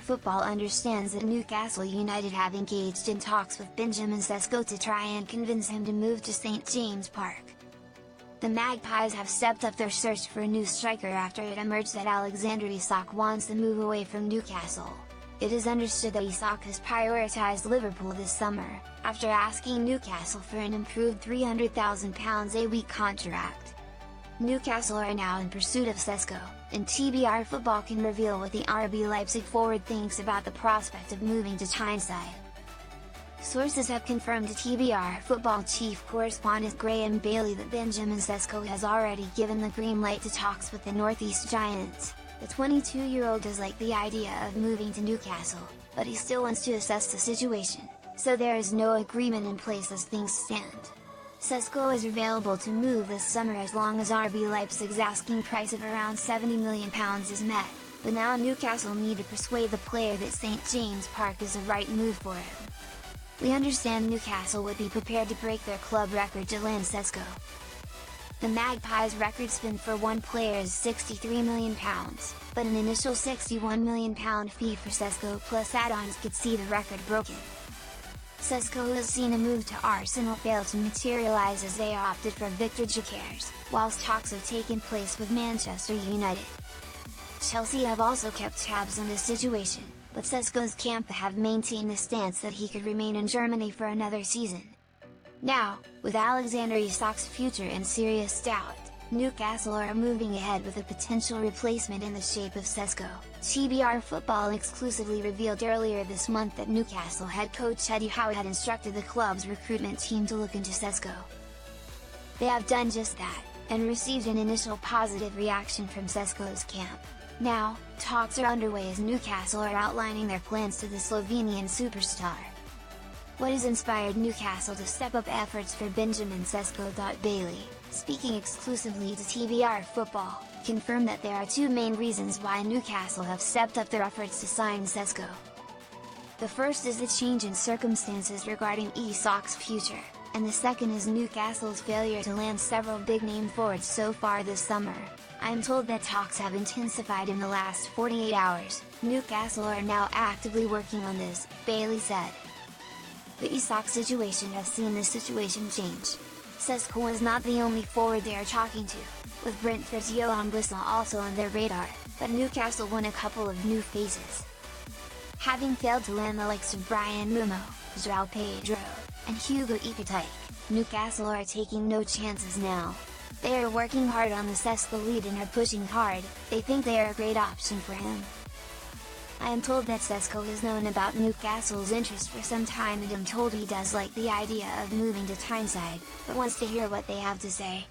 Football understands that Newcastle United have engaged in talks with Benjamin Sesko to try and convince him to move to St James Park. The Magpies have stepped up their search for a new striker after it emerged that Alexander Isak wants to move away from Newcastle. It is understood that Isak has prioritised Liverpool this summer, after asking Newcastle for an improved £300,000 a week contract. Newcastle are now in pursuit of Sesko, and TBR Football can reveal what the RB Leipzig forward thinks about the prospect of moving to Tyneside. Sources have confirmed to TBR Football chief correspondent Graham Bailey that Benjamin Sesko has already given the green light to talks with the North East Giants. The 22-year-old does like the idea of moving to Newcastle, but he still wants to assess the situation, so there is no agreement in place as things stand. Sesko is available to move this summer as long as RB Leipzig's asking price of around £70 million is met, but now Newcastle need to persuade the player that St James Park is the right move for him. We understand Newcastle would be prepared to break their club record to land Sesko. The Magpies' record spend for one player is £63 million, but an initial £61 million fee for Sesko plus add-ons could see the record broken. Sesko has seen a move to Arsenal fail to materialise as they opted for Victor Gyökeres, whilst talks have taken place with Manchester United. Chelsea have also kept tabs on this situation, but Sesko's camp have maintained the stance that he could remain in Germany for another season. Now, with Alexander Isak's future in serious doubt, Newcastle are moving ahead with a potential replacement in the shape of Sesko. TBR Football exclusively revealed earlier this month that Newcastle head coach Eddie Howe had instructed the club's recruitment team to look into Sesko. They have done just that, and received an initial positive reaction from Sesko's camp. Now, talks are underway as Newcastle are outlining their plans to the Slovenian superstar. What has inspired Newcastle to step up efforts for Benjamin Sesko? Bailey, speaking exclusively to TBR Football, confirmed that there are two main reasons why Newcastle have stepped up their efforts to sign Sesko. The first is the change in circumstances regarding Isak's future, and the second is Newcastle's failure to land several big-name forwards so far this summer. I'm told that talks have intensified in the last 48 hours, Newcastle are now actively working on this, Bailey said. The Isak situation has seen the situation change. Sesko is not the only forward they are talking to, with Brentford's Johan Wissel also on their radar, but Newcastle want a couple of new faces. Having failed to land the likes of Brian Mumo, João Pedro, and Hugo Ekitike, Newcastle are taking no chances now. They are working hard on the Sesko lead and are pushing hard. They think they are a great option for him. I am told that Sesko has known about Newcastle's interest for some time and am told he does like the idea of moving to Tyneside, but wants to hear what they have to say.